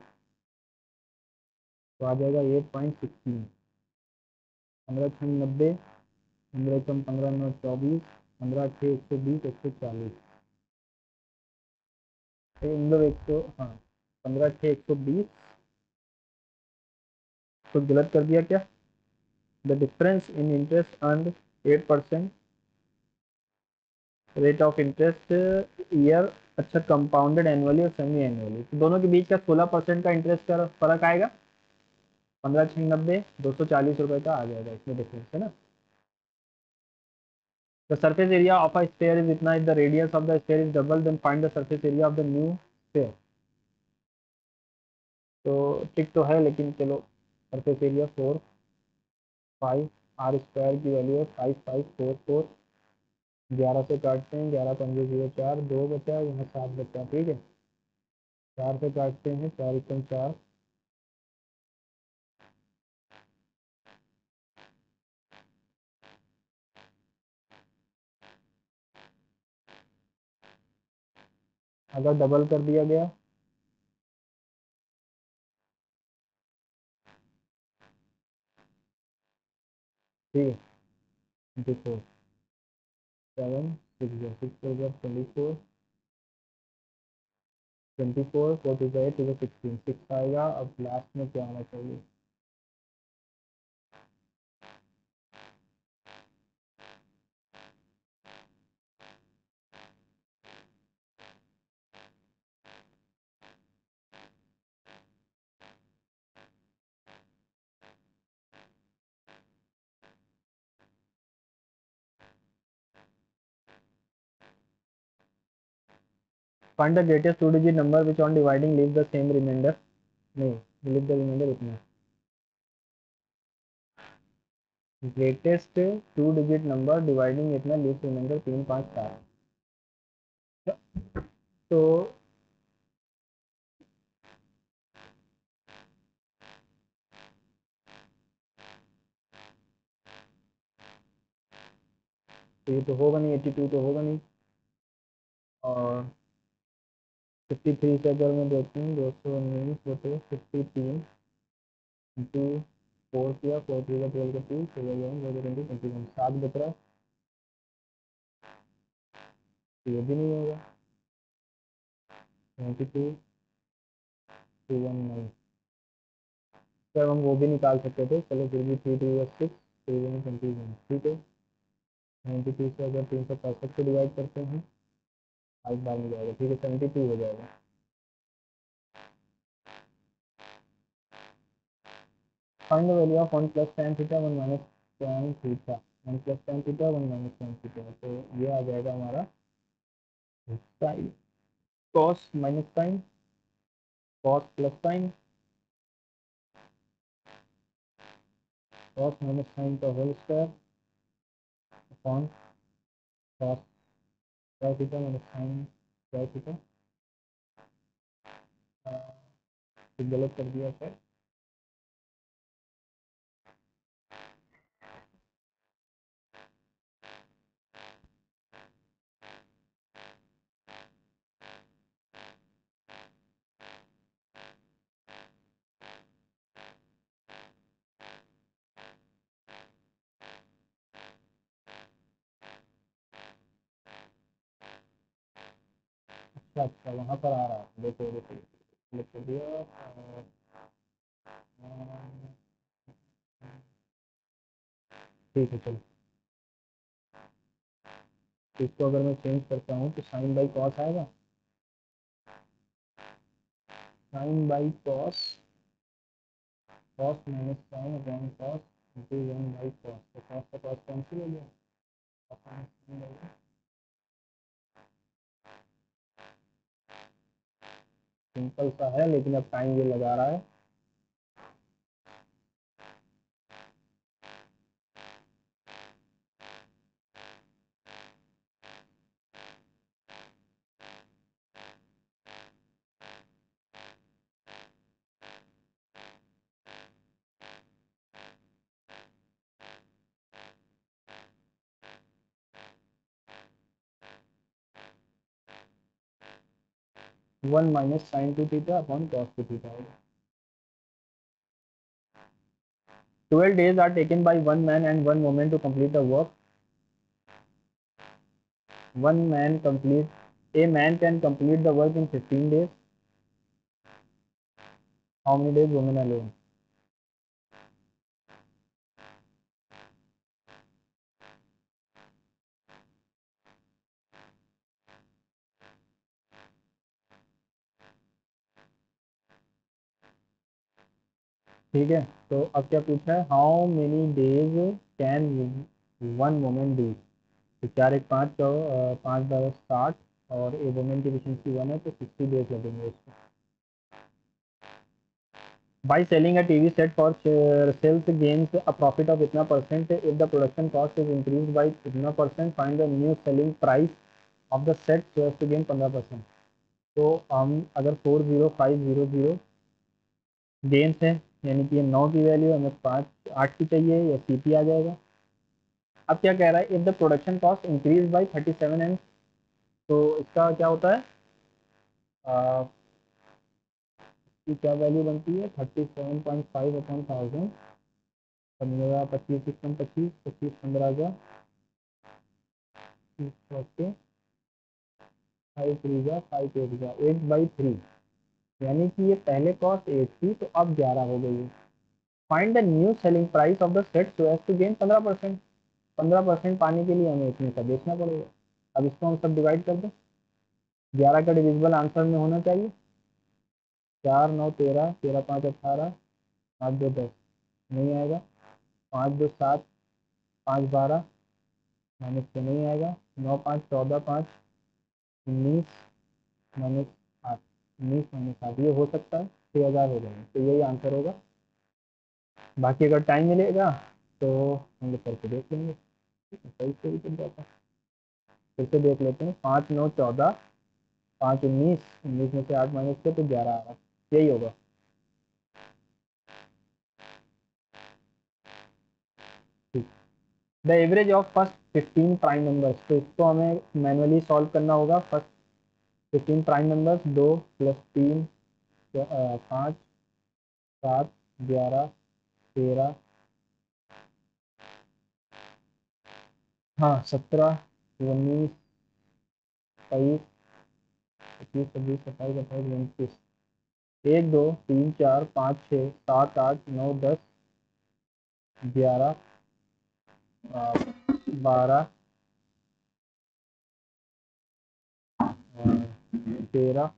तो आ जाएगा 8.16। 15×6 90, 15×15 24, 15×6 120 140 इन दो 100 हाँ 15×6 120 तो गलत कर दिया क्या। The difference in interest earn 8% rate of interest year, अच्छा कंपाउंडेड एनुअली और सेमी एनुअली, तो दोनों के बीच का 16% का इंटरेस्ट का फर्क आएगा। 15×6 90 240 रुपये का आ जाएगा इसमें डिफरेंस है ना। The surface area of a sphere is इतना, if the radius of the sphere is double then find the surface area of the new sphere. तो टिक तो है लेकिन चलो, सरफेस एरिया 4 5 आर स्क्वायर की वैल्यू है 5544। 11 से काटते हैं, 11×5 = 4 2 बचा, यहाँ 7 बचा, ठीक है 4 से काटते हैं 4×4 अगर डबल कर दिया गया ठीक है 24 7 6 6 24 24 4 2 8 2 16 6 आएगा। अब लास्ट में क्या आना चाहिए। Find the greatest 2 digit number which on dividing leave the same remainder. नहीं लीव द रिमाइंडर इतना, ग्रेटेस्ट 2 डिजिट नंबर डिवाइडिंग इतना लीव रिमाइंडर 3 5 4। तो ये तो होगा नहीं, 82 तो होगा नहीं, और 53 से अगर मैं देखती हूँ 219/53 इंटू 4 किया 4 3 का 12 का 2 21 7 बच रहा है, तो ये भी नहीं होगा। 92 219 सर हम वो भी निकाल सकते थे, चलो फिर भी 3 2 6 21 ठीक है। 92 से अगर 365 को डिवाइड करते हैं 5 बार में जाएगा, ठीक है 72 हो जाएगा। Find the value of 1 + tan theta 1 - tan theta 1 + tan theta 1 - tan theta, तो ये आ जाएगा हमारा sine cos minus sine cos plus sine cos minus sine का होल स्क्वायर कौन cos square theta minus sine square theta, गलत कर दिया सर। अच्छा अच्छा, वहाँ पर आ रहा है, देखो देखो गलत कर दिया। ठीक है चलो, इसको अगर मैं चेंज करता हूँ तो साइन बाई कॉस आएगा, sine by cos, cos minus sine upon cos into one by cos, तो कॉस का कॉस कैंसिल हो गया, सिंपल सा है, लेकिन अब टाइम ये लगा रहा है। One minus sign to theta upon cos two theta होगा। 12 days are taken by one man and one woman to complete the work. One man complete, a man can complete the work in 15 days. How many days women alone? ठीक है, तो अब क्या पूछा है, how many days can one women do. तो 4 1 5 5 10 60, और ए वुमेन की एफिशिएंसी 1 है तो 60 डेज लगेंगे इसको। By selling a TV set for sales gains a profit of इतना percent, if the production cost is increase by इतना percent, find the new selling price of the set so as to gain 15%। तो हम अगर 40500 गेन्स है, यानी कि ये 9 की वैल्यू हमें 5 8 की चाहिए, या सीपी आ जाएगा। अब क्या कह रहा है, if the production cost increase by 37 M, तो इसका क्या होता है, इसकी क्या वैल्यू बनती है, 37.5 अपॉन 1000, 15 25 25 25 15 ओके, 5 3 जा 5 8 जा 8/3, यानी कि ये पहले कॉस्ट 8 थी तो अब 11 हो गई है। Find the new selling price of the set so as to gain 15%। 15% पाने के लिए हमें इतने का बेचना पड़ेगा। अब इसको हम सब डिवाइड कर दें, 11 का डिविजिबल आंसर में होना चाहिए, 4 9 13, 13 5 18, 8 2 10, नहीं आएगा, 5 2 7, 5 12, माइनस से नहीं आएगा, 9 5 14, 5 19, माइनस 8, 19 माइनस 8, ये हो सकता है 6000 हो जाएगा, तो यही आंसर होगा। बाकी अगर टाइम मिलेगा तो हम लोग करके देख लेंगे, सही से भी चल जाता है। फिर से देख लेते हैं, 5 9 14, 5 19, 19 में से 8 माइनस किया तो 11 आ रहा, यही होगा। The average of first 15 prime numbers, तो इसको हमें मैनुअली सॉल्व करना होगा। फर्स्ट 15 प्राइम नंबर्स, 2 + 3 5 7 11 13, हाँ 17 19 22 21 26 27 28 29, 1 2 3 4 5 6 7 8 9 10 11 12 13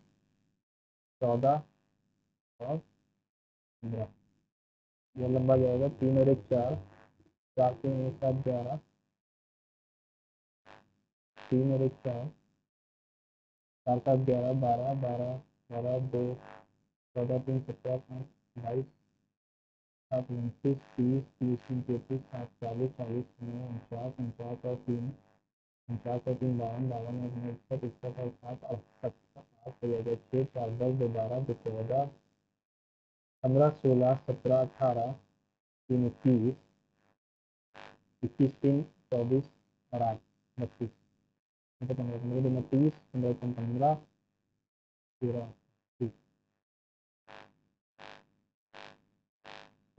14 और 15, यह लंबा जाएगा, 3 और 1 4, 4 3 1 7 11, 3 और 1 4, 4 7 11 12 12 12 2 14 3 17 5 22, सात 29, 30, 30, 33, 7, 40, 40, 49, 49 और 3, 49 और 3, 52, 52 और 61, 61 और 7, 68, 8 हो जाएगा, 6, 4, 10, 2, 12, 2, 14, 15, 16, 17, 18, 3, 21, 21, 3, 24 और 8, 32, 15, 15, 15, 30, 15, 15, 13,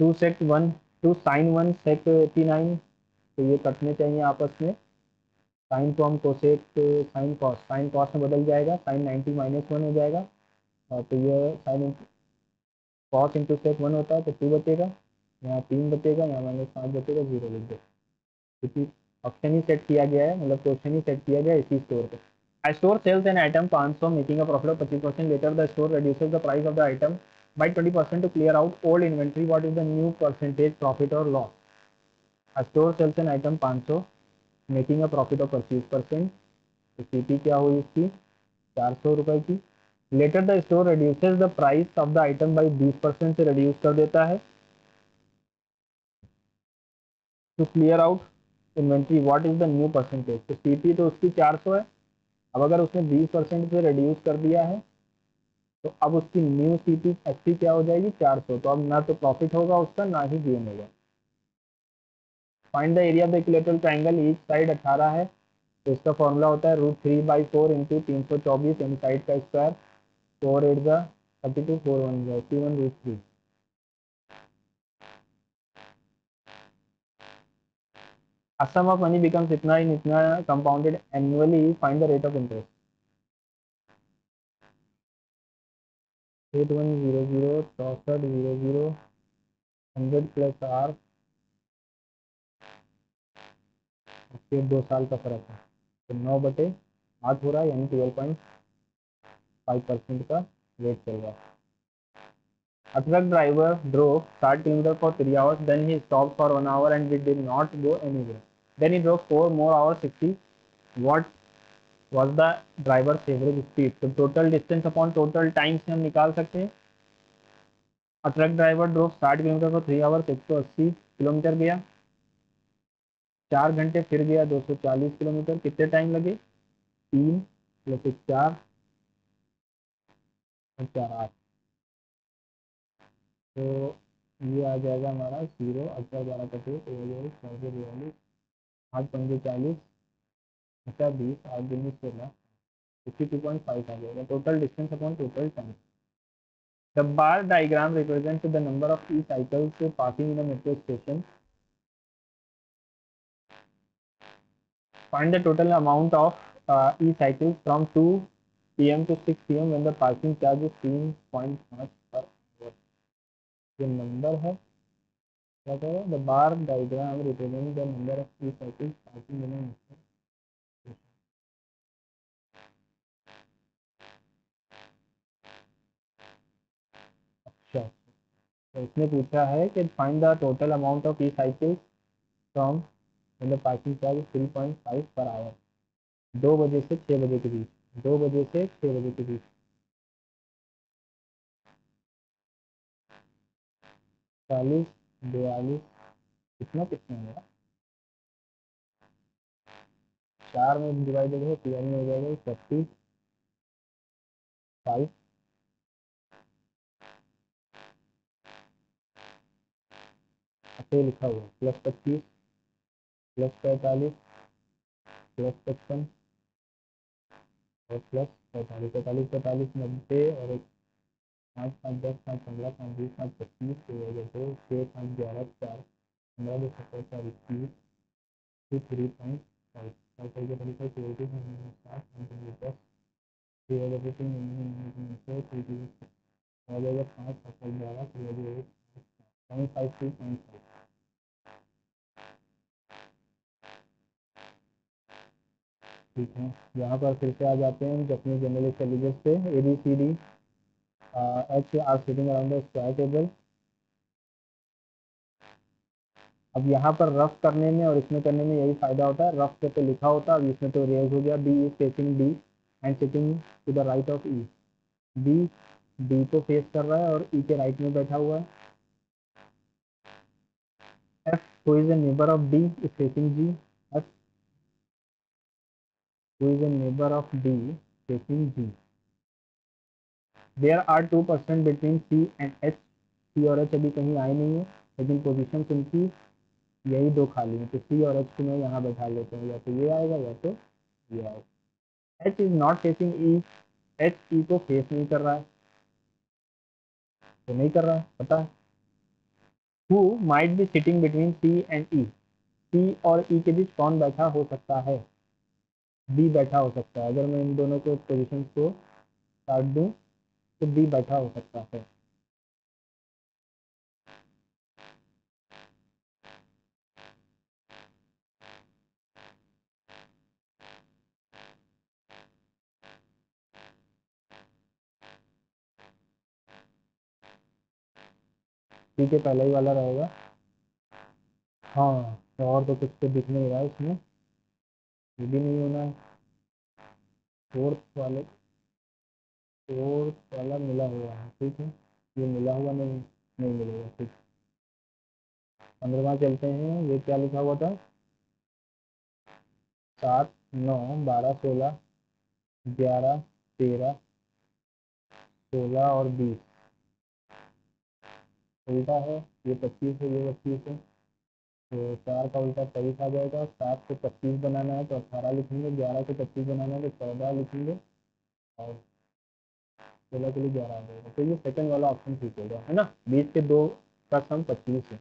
2 सेक 1, 2 साइन 1 सेक 89, तो ये कटने चाहिए आपस में। साइन को हम कोसेक साइन कॉस में बदल जाएगा, साइन 90 -1 हो जाएगा, तो ये साइन कॉस इंटू सेक 1 होता है, तो 2 बचेगा, यहाँ 3 बचेगा, यहाँ -5 बचेगा, 0 लिख दो, क्योंकि ऑप्शन ही सेट किया गया है, मतलब क्वेश्चन ही सेट किया गया है इसी स्टोर पे। A store sells an item 500 making a profit of 25%. Later the store reduces the price of the item by 20% to clear out old inventory. What is the new percentage profit or loss? A store sells an item 500 making a profit of 25%. तो सीपी क्या हुई इसकी 400 रुपए की। Later the store reduces the price of the item by 20% से reduce कर देता है to clear out inventory. What is the new percentage? तो सीपी तो उसकी 400 है, अब अगर उसने 20% से reduce कर दिया है तो अब उसकी न्यू सीपी एफसी क्या हो जाएगी 400, तो अब ना तो प्रॉफिट होगा उसका ना ही गेन होगा। Find the area of the equilateral triangle, each side 18 है, तो इसका फॉर्मूला होता है √3/4 इंटू 324 यानी साइड का स्क्वायर, 4 8 जा 32, 4 1 जा 81 √3। A sum of money becomes इतना इन इतना compounded annually, find the rate of interest। 8100 6400 100 plus are, फिर 2 साल का फर्क है, तो 9/8 हो रहा है, यानी 12.5% का रेट चल रहा है। A truck driver drove 60 km for 3 hours, then he stopped for 1 hour and he did not go anywhere. Then he drove 4 more hours 60. What was the driver's average speed? तो total distance upon total time से हम निकाल सकते हैं। A truck driver drove 60 km for 3 hours, 180 kilometre गया, 4 घंटे फिर गया 240 किलोमीटर, कितने टाइम लगे 3 + 4 और 4 8, तो ये आ जाएगा हमारा 0 18 12 25 42 8 पंजे 40 50 20 8 दूनी 16 52.5 आ जाएगा total distance upon total time. The bar diagram represent the number of E cycles passing in a metro station. Find the total amount of E cycles from 2 PM to 6 PM when the parking charge is 3.5 per hour। ये नंबर है क्या करें, the bar diagram represent the number of E cycles passing in a metro. अच्छा, तो इसने पूछा है कि find the total amount of E cycle from मतलब पार्किंग चार्ज 3.5 पर आवर, 2 बजे से 6 बजे के बीच, 2 बजे से 6 बजे के बीच, 40 42 कितना कितना होगा, 4 में डिवाइडेड है 3 में हो जाएगा 35 ऐसे लिखा हुआ +25 +45 +55 और +45 45 45 90 और 5 5 10 5 15 5 20 5 25 2 6 5 11 4 15 2 17 4 21 3.5 5 5 आ जाएगा 5 7 11 0.5 3.5। ठीक है, यहाँ पर फिर से आ जाते हैं अपने जनरल इंटेलिजेंस पे। ABCD H are sitting around the square table. अब यहाँ पर रफ करने में और इसमें करने में यही फायदा होता है, रफ पे तो लिखा होता है, अब इसमें तो रेज हो गया। B is facing D and sitting to the right of E। B D को फेस कर रहा है और E के राइट में बैठा हुआ है। Who is a neighbor of D is facing G? F. Who is a neighbor of D facing G? There are 2% between C and H. C और H अभी कहीं आए नहीं है, लेकिन पोजीशन उनकी यही दो खाली है, तो C और H को मैं यहाँ बैठा लेता हूँ, या तो ये आएगा या तो ये आएगा। H is not facing E, H E को फेस नहीं कर रहा है, तो नहीं कर रहा है, पता है। Who might be sitting between C and E? C और E के बीच कौन बैठा हो सकता है? B बैठा हो सकता है। अगर मैं इन दोनों को पोजीशन को काट दूं तो B बैठा हो सकता है। C के पहले ही वाला रहेगा। हाँ, तो और तो कुछ तो दिख नहीं रहा है इसमें, ये भी नहीं होना है। फोर्थ वाला मिला हुआ है, ठीक है, ये मिला हुआ नहीं मिलेगा, ठीक। 15वां चलते हैं, ये क्या लिखा हुआ था? 7, 9, 12, 16, 11, 13, 16 और 20 उल्टा है, ये 25 है, ये 25 है, तो 4 का उल्टा 23 आ जाएगा। 7 को 25 बनाना है तो 18 लिखेंगे, 11 को 25 बनाना है तो 14 लिखेंगे, और 16 के लिए 11 आ जाएगा। तो ये सेकंड वाला ऑप्शन ठीक होगा, है ना। 20 के 2 का सम 25 है।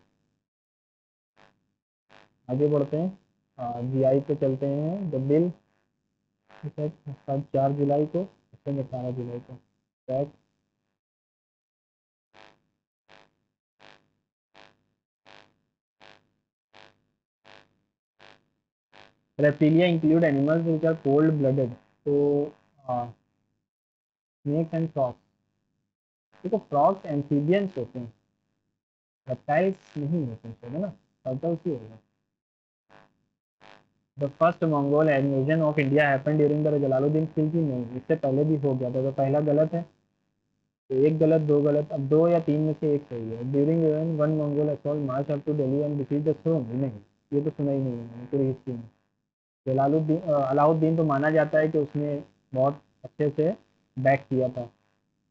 आगे बढ़ते हैं, GI पे चलते हैं। द बिल 4 जुलाई को, 18 जुलाई को tax. Reptilia include animals which are cold blooded, तो स्नेक्स एंड फ्रॉग्स। देखो, फ्रॉग्स एम्फीबियंस होते हैं, रेप्टाइल्स नहीं होते हैं, है ना, टर्टल्स ही होगा। The first Mongol invasion of India happened during the Jalaluddin Khilji, नहीं, इससे पहले भी हो गया था, तो पहला गलत है, तो एक गलत, दो गलत, अब 2 या 3 में से एक सही है। During one Mongol assault march up to Delhi and defeat the throne, नहीं, ये तो सुना ही नहीं है पूरी हिस्ट्री में। जलालुद्दीन अलाउद्दीन तो माना जाता है कि उसने बहुत अच्छे से बैक किया था।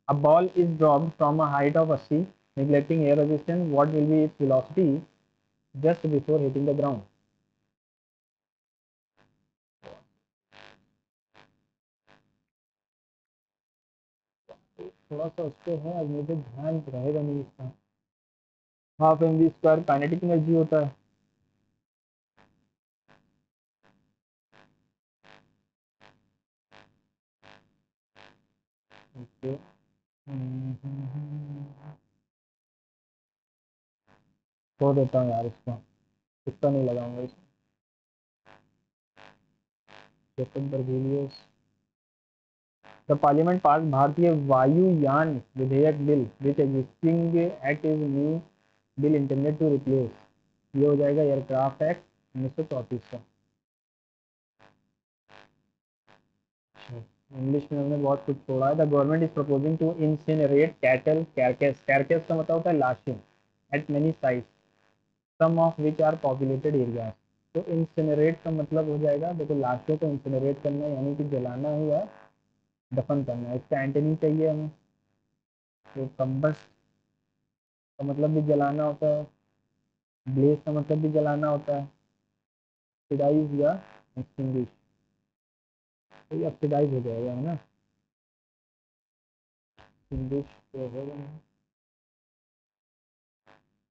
A ball is dropped from a height of 80 neglecting air resistance, what will be its velocity just before hitting the ground? थोड़ा सा उस पर है, अब मुझे ध्यान रहेगा नहीं इसका। Half m v square kinetic energy होता है। ओके, छोड़ देता हूँ यार इसको, इसका नहीं लगाऊंगा इसको। चेतन बर्गेलियस। द पार्लियामेंट पास भारतीय वायुयान विधेयक bill which existing act is new bill intended to replace, ये हो जाएगा एयरक्राफ्ट एक्ट 1934 का। इंग्लिश में हमने बहुत कुछ छोड़ा है। The government is proposing to incinerate cattle carcass, carcass का मतलब होता है लाशें, at many sites some of which are populated areas. तो इंसिनरेट का मतलब हो जाएगा, देखो, लाशों को इंसिनरेट करना यानी कि जलाना है या दफन करना है। इसका एंटनी चाहिए हमें, तो कंबस्ट का मतलब भी जलाना होता है, ब्लेज का मतलब भी जलाना होता है, ऑक्सीडाइज या एक्सटिंग्विश, तो ये ऑक्सीडाइज हो जाएगा, है ना, एक्सटिंग्विश तो होगा नहीं,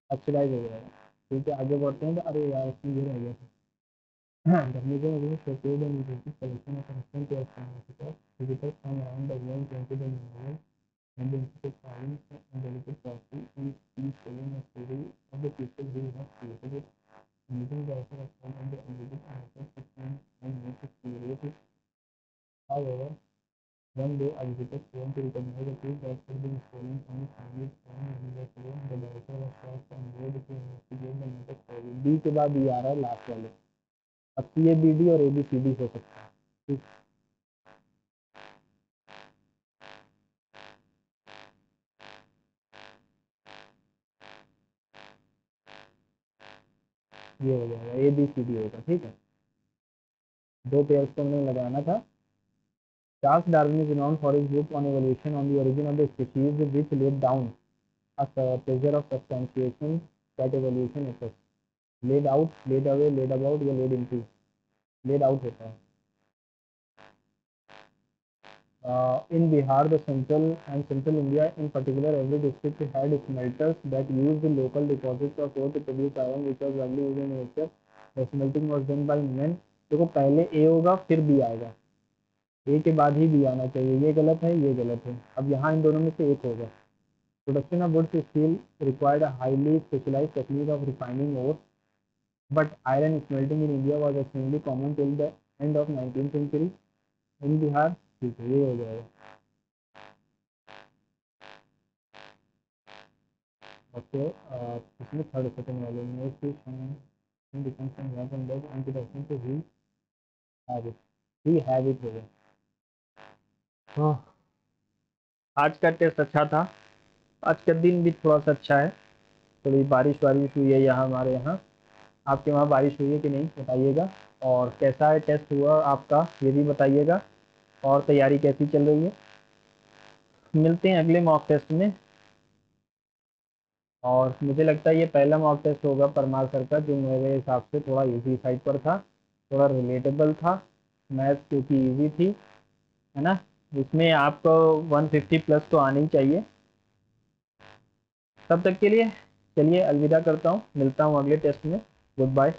ऑक्सीडाइज हो जाएगा। ठीक है, आगे बढ़ते हैं। तो अरे यार, इसमें ये रह गया था। The museum is located in the collection of ancient artifacts visited from around the world into the museum and the institute finds and delicate pottery and each telling a story of the people who have created it. Museum is also a form of the exhibit artifacts and makes it curious. However, one day a visitor came to recognize a piece that had been stolen from his family's home in the room. The director was shocked and made to investigate the matter further. B के बाद ये आ रहा है लास्ट वाले, अब CABD और ABCD हो सकता है, ठीक। ये हो जाएगा ABCD होगा, ठीक है। 2 पेयर्स को हमने लगाना था। Charles Darwin is known for his book on evolution on the origin of the species which laid down a pressure of substantiation that evolution effect. Laid out, laid away, laid about या laid into, laid out होता है। In Bihar, the central and central India in particular, every district had smelters that used the local deposits of ore to produce iron, which was widely used in nature. The smelting was done by men. देखो पहले A होगा फिर B आएगा, A के बाद ही B आना चाहिए, ये गलत है, ये गलत है। अब यहाँ इन दोनों में से एक होगा। Production of wood steel required a highly specialized technique of refining ore, but iron smelting in India was extremely common till the end of 19th century. In Bihar, ठीक है, ये हो जाएगा। ओके, इसमें थर्ड सेकंड वाले में ही हैबिट हो गया। आज का टेस्ट अच्छा था, आज का दिन भी थोड़ा सा अच्छा है। थोड़ी बारिश वारिश हुई है यहाँ हमारे यहाँ। आपके वहाँ बारिश हुई है कि नहीं बताइएगा, और कैसा है टेस्ट हुआ आपका ये भी बताइएगा, और तैयारी कैसी चल रही है। मिलते हैं अगले मॉक टेस्ट में। और मुझे लगता है ये पहला मॉक टेस्ट होगा परमार सर का, जो मेरे हिसाब से थोड़ा इजी साइड पर था, थोड़ा रिलेटेबल था। मैथ क्योंकि इजी थी, है ना। इसमें आपको 150 प्लस तो आनी चाहिए। तब तक के लिए चलिए अलविदा करता हूँ, मिलता हूँ अगले टेस्ट में। Good bye.